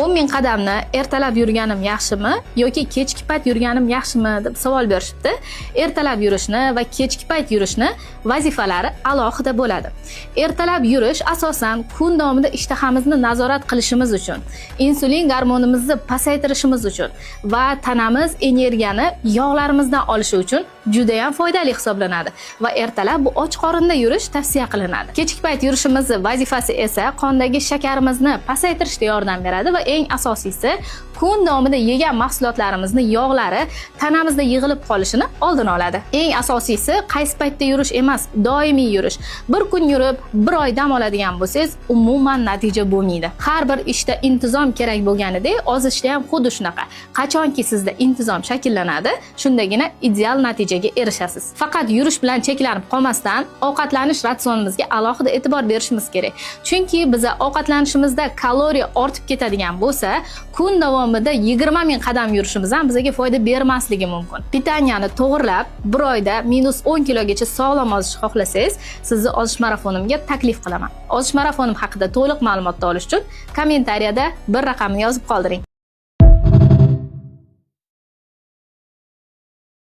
10.000 qadamni ertalab yurganim yaxshimi yoki kechki payt yurganim yaxshimi deb savol berishibdi. Ertalab yurishni va kechki payt yurishni vazifalari alohida bo'ladi. Ertalab yurish asosan kun davomida ishtahamizni nazorat qilishimiz uchun, insulin gormonimizni pasaytirishimiz uchun va tanamiz energiyani yog'larimizdan olishi uchun juda ham foydali hisoblanadi va ertalab bu och qorinda yurish tavsiya qilinadi. Kechki payt yurishimizning vazifasi esa qondagi shakarimizni pasaytirishga yordam beradi va eng asosiysi kun davomida yegan mahsulotlarimizni yog'lari tanamizda yig'ilib qolishini oldini oladi. Eng asosiysi qaysi paytda yurish emas, doimiy yurish. Bir kun yurib, bir oy dam oladigan bo'lsangiz, umuman natija bo'lmaydi. Har bir ishda intizom kerak bo'lganidek, ozishda ham xuddi shunaqa. Qachonki sizda intizom shakllanadi, shundagina ideal natijaga erishasiz. Faqat yurish bilan cheklanib qolmasdan, ovqatlanish ratsionimizga alohida e'tibor berishimiz kerak. Chunki biz ovqatlanishimizda kaloriya ortib ketadigan bo'lsa, kun davomida 20.000 qadam yurishimiz ham bizga foyda bermasligi mumkin. Pitaniyani to'g'rilab, bir oyda -10 kilogacha sog'lom ozishni xohlasangiz, sizni ozish marafonimga taklif qilaman. Ozish marafonim haqida to'liq ma'lumot olish uchun kommentariyada bir raqamni yozib qoldiring.